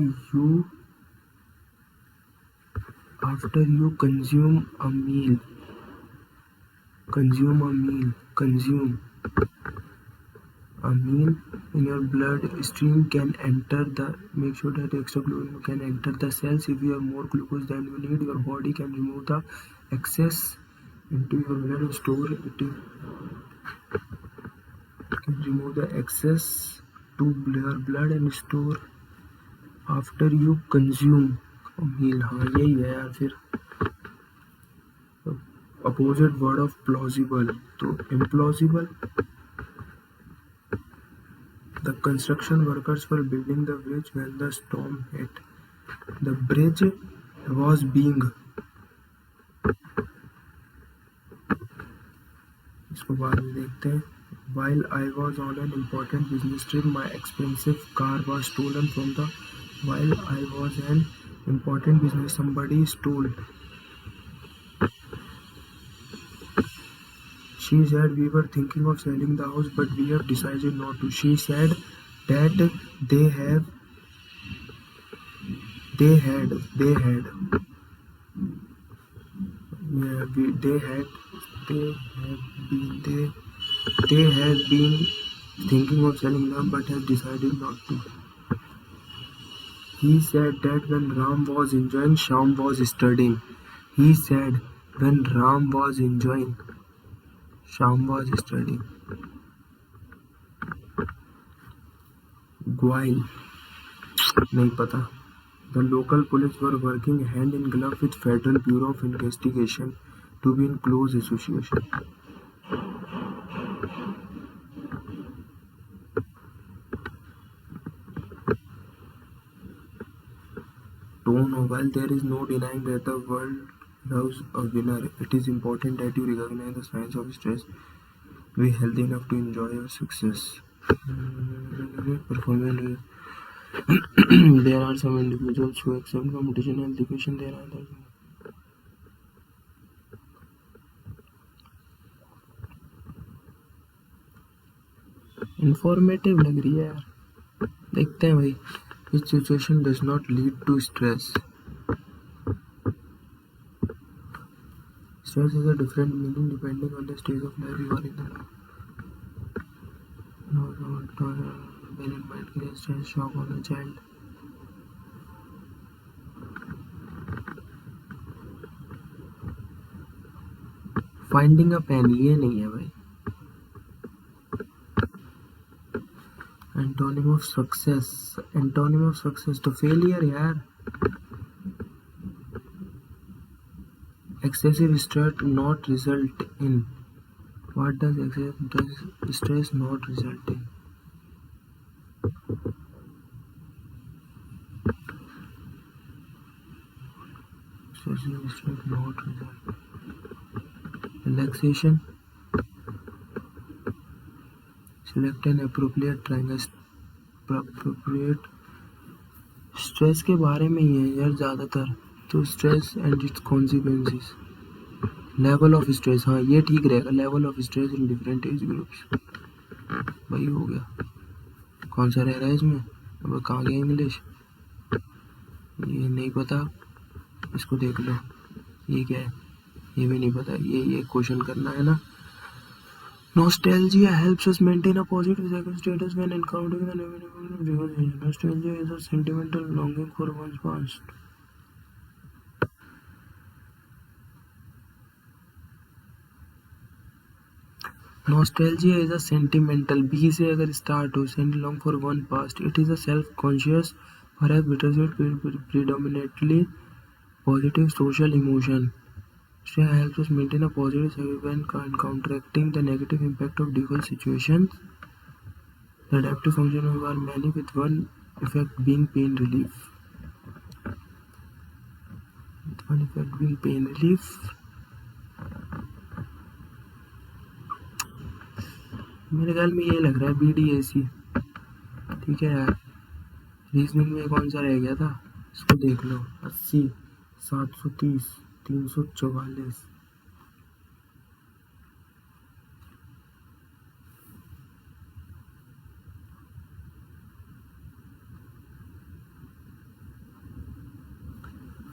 you consume a meal, consume, A meal in your blood stream can enter the make sure that extra glucose can enter the cells. If you have more glucose than you need, your body can remove the excess into your blood and store it. Can remove the excess to your blood and store after you consume a meal. हाँ यही है यार फिर opposite word of plausible तो implausible. The construction workers were building the bridge when the storm hit. The bridge was being इसको बाद में देखते हैं. While I was on an important business trip, my expensive car was stolen from the. While I was an important business, somebody stole. She said we were thinking of selling the house, but we have decided not to. She said that they had yeah, they had been thinking of selling them, but have decided not to. He said that when Ram was enjoying, Sham was studying. He said when Ram was enjoying, Sham was studying. Guile नहीं पता. The local police were working hand in glove with Federal Bureau of Investigation to be in close association. Tone. While there is no denying that the world loves a winner, it is important that you recognize the signs of stress. Be healthy enough to enjoy your success. Performance. There are some individuals who accept competition and education. There are others. Informative लग रही है यार. देखते हैं भाई. Which situation does not lead to stress? Stress has a different meaning depending on the stage of life you are in. When it might create stress shock on a child. Finding a pen ये नहीं है भाई. Antonym of success. Antonym of success तो failure यार. Excessive stress not result in. What does excessive stress not result in? Excessive stress not result. Relaxation. Select an appropriate triangle. Appropriate. Stress के बारे में ही है यार ज़्यादातर. तो stress and it's consequences. Level of stress. हाँ ये ठीक रहेगा. Level of stress in different age groups. वही हो गया. कौन सा रह रहा है इसमें. अब कहाँ गया इंग्लिश. ये नहीं पता. इसको देख लो. ये क्या है ये भी नहीं पता. ये क्वेश्चन करना है ना. Nostalgia helps us maintain a positive psychical status when encountering the negative emotions. Nostalgia is a sentimental longing for one's past. Nostalgia is a sentimental. B से अगर start हो send long for one past. It is a self-conscious, perhaps bittersweet, predominantly positive social emotion. Stress helps us maintain a positive psyche when counteracting the negative impact of difficult situations. The adaptive function of are many, with one effect being pain relief. मेरे ख्याल में ये लग रहा है BDAC. ठीक है यार. रीजनिंग में कौन सा रह गया था इसको देख लो. 80, 730, 344.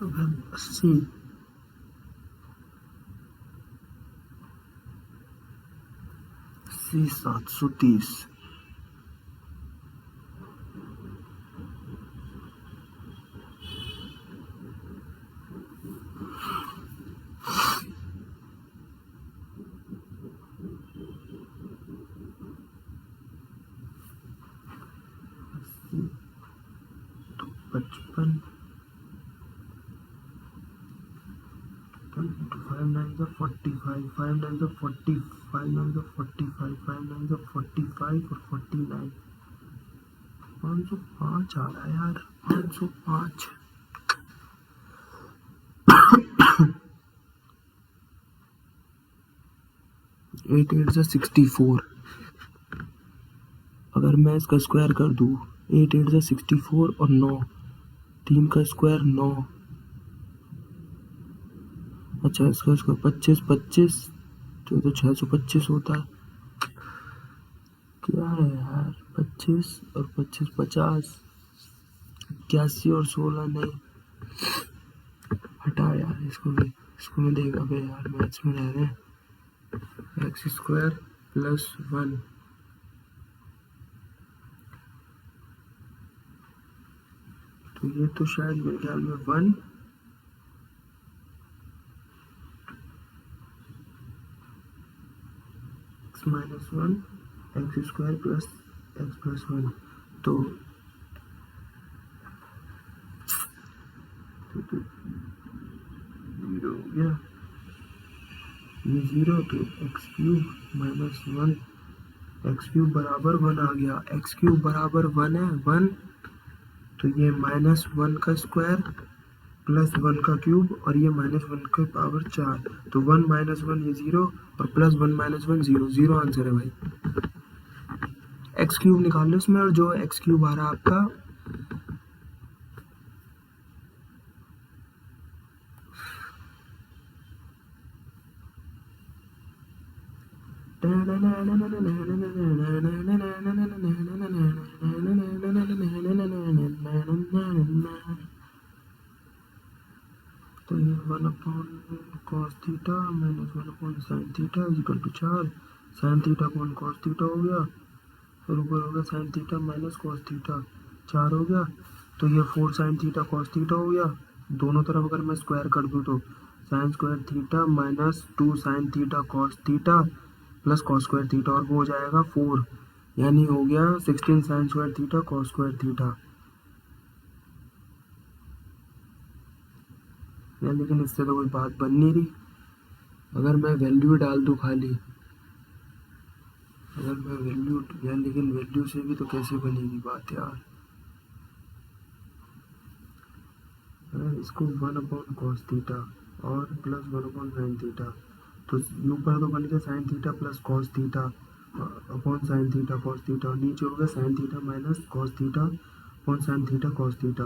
अब हम 80, 730 5 9 the 45, 5 9 the 40, 5 9 the 45, 5 9 the 45 और 49। 505 आ रहा है यार, 505। 8 8 से 64। अगर मैं इसका स्क्वायर कर दूँ, 8 8 से 64 और 9, 3 का स्क्वायर 9। अच्छा इसका 25 25 तो 625 होता है। क्या है यार, 25 और 25 50, 81 और 16 नहीं, हटा यार इसको भी। इसको मैं देखा भाई यार, मैथ्स में रह रहे हैं। एक्स स्क्वायर प्लस 1, तो ये तो शायद मेरे ख्याल में 1 x minus 1 x square plus x plus 1, तो जीरो हो गया, ये जीरो, तो x cube minus 1, x cube बराबर 1 आ गया। एक्स क्यूब बराबर 1 है, 1, तो ये माइनस 1 का स्क्वायर प्लस 1 का क्यूब और ये माइनस 1 का पावर 4, तो 1 माइनस 1 ये 0 और प्लस 1 माइनस 1 0, 0 आंसर है भाई। एक्स क्यूब निकाल लो इसमें, और जो एक्स क्यूब आ रहा है आपका तो ये 1 upon cos theta minus 1 upon sine theta equal to 4, sine theta upon cos theta हो गया, और ऊपर हो गया sine theta minus cos theta, 4 हो गया। तो ये 4 साइन थीटा कॉस थीटा हो गया। दोनों तरफ अगर मैं स्क्वायर कर दूँ तो sine square theta minus 2 sine theta cos theta plus cos square theta, और वो हो जाएगा 4, यानी हो गया 16 sine square theta cos square theta. यार लेकिन इससे तो कोई बात बन नहीं रही। अगर मैं वैल्यू डाल दूँ खाली, अगर मैं वैल्यू, यार लेकिन वैल्यू से भी तो कैसे बनेगी बात यार। अगर इसको 1 अपॉन कॉस थीटा और प्लस 1 अपॉन साइन थीटा, तो ऊपर तो बन गया sine theta plus cos theta upon sine theta cos theta, और नीचे हो गया sine theta minus cos theta upon sine theta cos theta,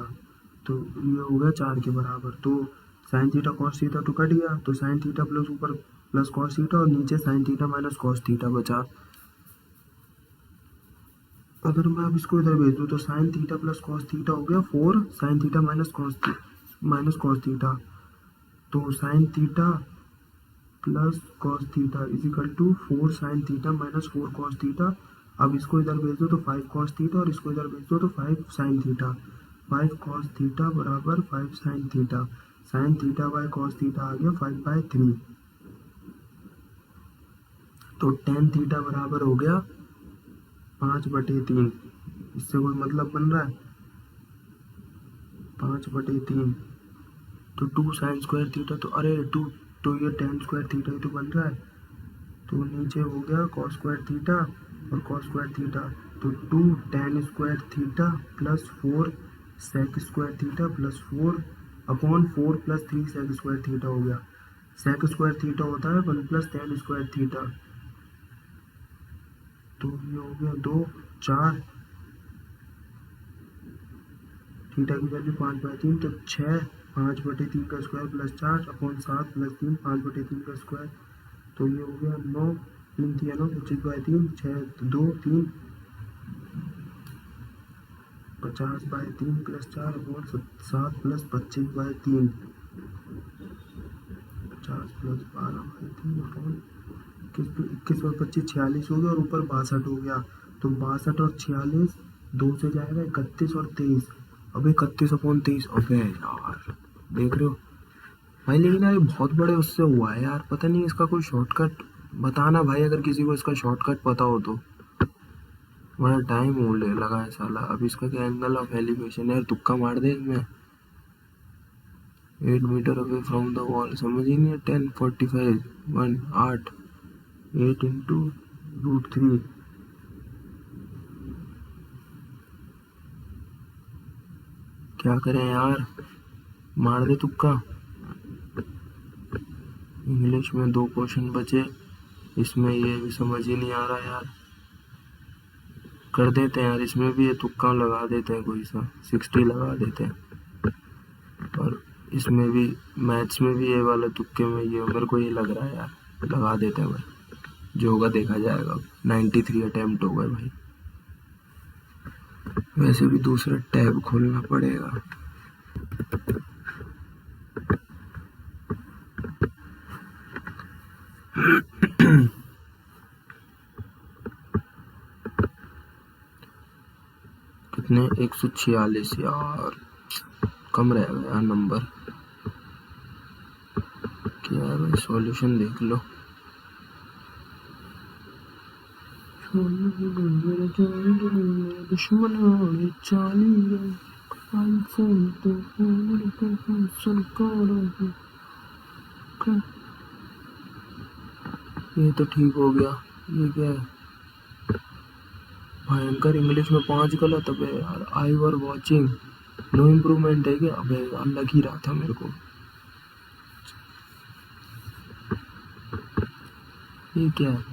तो ये हो गया 4 के बराबर। तो साइन थीटा कॉस थीटा तो कट गया, तो साइन थीटा प्लस ऊपर प्लस कॉस थीटा और नीचे sign theta minus cos theta बचा। अगर मैं अब इसको इधर भेज दूँ तो sine theta plus cos theta हो गया 4 sine theta minus cos theta, तो sine theta plus cos theta is equal to 4 sine theta minus 4 cos theta. अब इसको इधर भेज दो तो 5 कॉस थीटा, और इसको इधर भेज दो तो 5 साइन थीटा। 5 कॉस थीटा बराबर 5 sine theta, sine theta by cos theta आ गया 5/3, तो टेन थीटा बराबर हो गया 5/3। इससे कोई मतलब बन रहा है? 5/3, तो 2 साइन स्क्वायर थीटा, तो अरे 2, तो ये टेन स्क्वायर थीटा ही तो बन रहा है। तो नीचे हो गया कॉस स्क्वायर थीटा और कॉस स्क्वायर थीटा, तो 2 tan square theta plus 4 sec square theta plus 4 upon 4 plus 3 sec square theta हो गया। सेक स्क्वायर थीटा होता है 1 प्लस टेन स्क्वायर थीटा, तो ये हो गया 2 4, थीटा की वैल्यू 5/3, तो 6 5/3 का स्क्वायर प्लस 4 अपॉन 7 प्लस 3 5/3 का स्क्वायर, तो ये हो गया 9, 3 3 9 25/3, 6 2 3 50/3 plus 4 upon 7 plus 25/3, 50 plus 12/3 upon 21 और 25 46 हो गया, और ऊपर 62 हो गया। तो 62 और 46 2 से जाएगा 31 और 23, अब 31/23। अबे यार देख रहे हो भाई, लेकिन यार ये बहुत बड़े उससे हुआ है यार, पता नहीं इसका कोई शॉर्टकट बताना भाई, अगर किसी को इसका शॉर्टकट पता हो तो। बड़ा टाइम होल्ड लगा है साला। अब इसका क्या एंगल ऑफ एलिवेशन है यार, तुक्का मार दे इसमें। 8 metre away from the wall, समझ ही नहीं है। 1045 1 8 8 इंटू √3। क्या करें यार, मार दे तुक्का। इंग्लिश में 2 क्वेश्चन बचे, इसमें ये भी समझ ही नहीं आ रहा यार। कर देते हैं यार, इसमें भी ये तुक्का लगा देते हैं, कोई सा 60 लगा देते हैं। और इसमें भी, मैथ्स में भी ये वाला तुक्के में ये मेरे को ये लग रहा है यार, लगा देते हैं भाई। जो होगा देखा जाएगा। 93 अटेम्प्ट हो गए भाई। वैसे भी दूसरा टैब खोलना पड़ेगा। कितने, 146 यार, कम रह गया यार नंबर। क्या है भाई, सॉल्यूशन देख लो। ये तो ठीक हो गया। ये क्या है, भयंकर इंग्लिश में 5 गलत। अबे यार, आई वर वॉचिंग, नो इम्प्रूवमेंट है क्या? अबे यार, लग ही रहा था मेरे को। ये क्या है,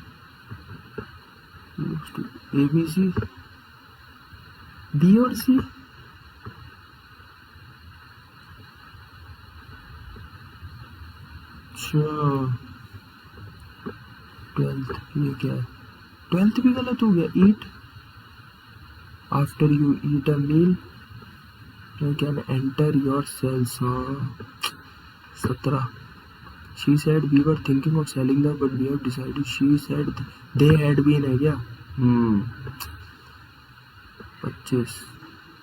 ABC, B और C। अच्छा, 12th, ये क्या है, 12th भी गलत हो गया। Eat, after you eat a meal you can enter your cells. हाँ, 17। She said we were thinking of selling the but we have decided. She said they had been है क्या? 25,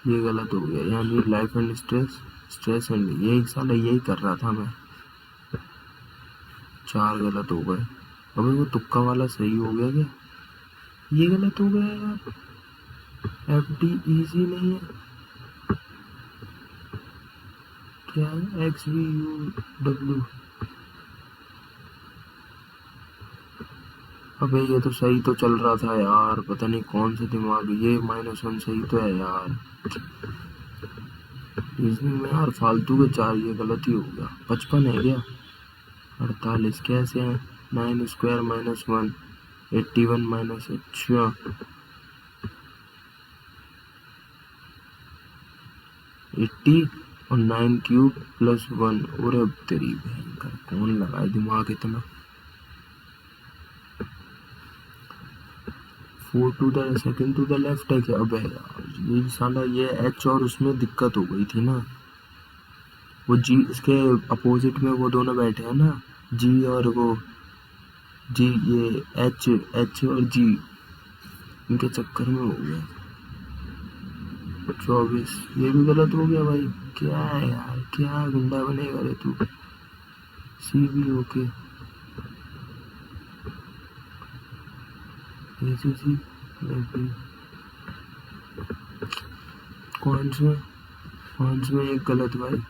ये गलत हो गया। यानी life and stress, stress and, यही साला यही कर रहा था मैं। 4 गलत हो गए। अबे वो तुक्का वाला सही हो गया क्या? ये गलत हो गया यार। FD इजी नहीं है क्या? XVUW। अबे ये तो सही तो चल रहा था यार, पता नहीं कौन सा दिमाग। ये -1 सही तो है यार। रीजनिंग में यार फालतू के 4, ये गलत ही हो गया। 55 है क्या? 48 कैसे है? 9 स्क्वायर -1 81 माइनस, अच्छा 80 और 9 क्यूब +1। और अब तेरी भयंकर, कौन लगाए दिमाग इतना। 4 to the second to the left है क्या? अबे यार, ये साला ये H और उसमें दिक्कत हो गई थी ना। वो G, इसके अपोजिट में वो दोनों बैठे हैं ना, G और वो G, ये H और G, इनके चक्कर में हो गया। 24, ये भी गलत हो गया भाई। क्या है यार, क्या गुंडा बनेगा रे तू। सी भी ओके, ACC कौन में एक गलत भाई,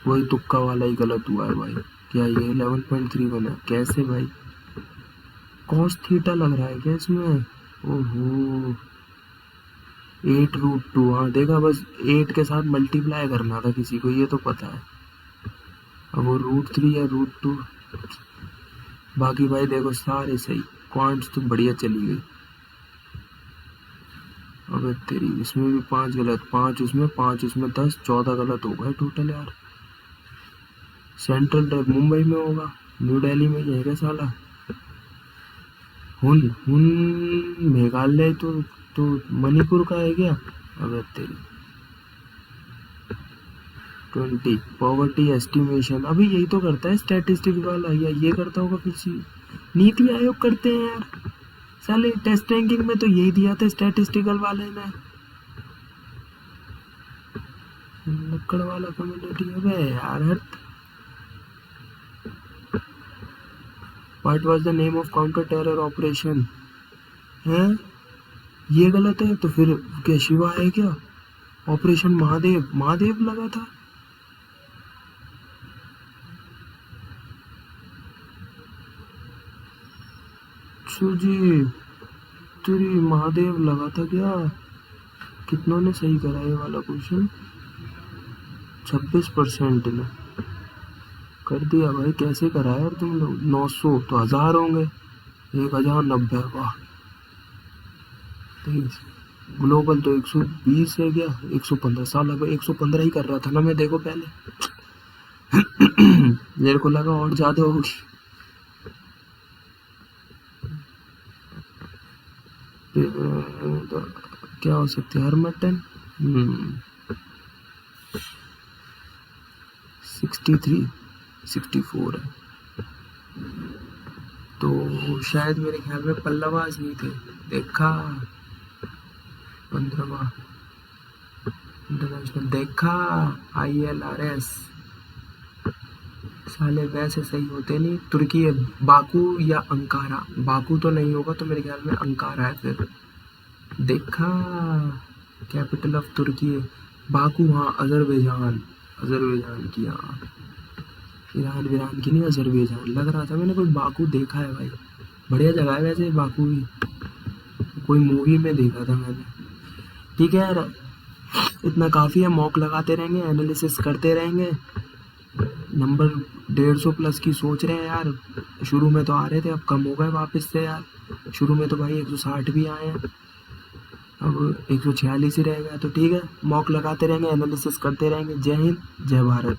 वही तुक्का वाला ही गलत हुआ है भाई। क्या ये 11.3 बना कैसे भाई? कॉस थीटा लग रहा है क्या इसमें? ओहो, 8√2। हाँ देखा, बस 8 के साथ मल्टीप्लाई करना था किसी को, ये तो पता है। अब वो √3 या √2, बाकी भाई देखो सारे सही। क्वांट्स तो बढ़िया चली गई। अबे तेरी, इसमें भी 5 गलत, 5 उसमें 5 उसमें 10, 14 गलत हो गए टोटल यार। सेंट्रल ड्रग मुंबई में होगा, न्यू दिल्ली में ही है क्या साला? हुन हुन मेघालय तो मणिपुर का है क्या? अबे तेरी 20 पॉवर्टी एस्टिमेशन, अभी यही तो करता है स्टैटिस्टिक वाला, या ये करता होगा फिर नीति आयोग करते हैं यार साले। टेस्ट रैंकिंग में तो यही दिया था स्टैटिस्टिकल वाले ने, लक्कड़ वाला कम्युनिटी। है यार हट। What was the name of counter terror operation? है ये गलत है तो फिर क्या शिवा है क्या? ऑपरेशन महादेव, महादेव लगा था। अच्छा जी, तेरी महादेव लगा था क्या? कितनों ने सही करा ये वाला क्वेश्चन? 26% ने कर दिया भाई। कैसे करा यार तुम लोग? 900 तो 1000 होंगे। 1090, वाह। 23 ग्लोबल तो 120 है क्या? 115 साल। अब 115 ही कर रहा था ना मैं, देखो पहले। मेरे को लगा और ज्यादा होगी। तो क्या हो सकती है? हरमटन 63, 64 है। तो शायद मेरे ख्याल में पल्लवास नहीं थे। देखा, 15वां इंटरनेशनल। देखा, ILRS। साले वैसे सही होते नहीं। तुर्की है, बाकू या अंकारा। बाकू तो नहीं होगा, तो मेरे ख्याल में अंकारा है फिर। देखा, कैपिटल ऑफ तुर्की है बाकू। हाँ, अजरबैजान। अजरबैजान की, हाँ। ईरान वीरान की नहीं, अजरबैजान लग रहा था। मैंने कोई बाकू देखा है भाई। बढ़िया जगह है वैसे बाकू भी। कोई मूवी में देखा था मैंने। ठीक है यार, इतना काफ़ी है। मॉक लगाते रहेंगे, एनालिसिस करते रहेंगे। नंबर 150 प्लस की सोच रहे हैं यार। शुरू में तो आ रहे थे, अब कम हो गए वापस से यार। शुरू में तो भाई 160 भी आए हैं, अब 146 ही रह गया। तो ठीक है, मॉक लगाते रहेंगे, एनालिसिस करते रहेंगे। जय हिंद, जय भारत।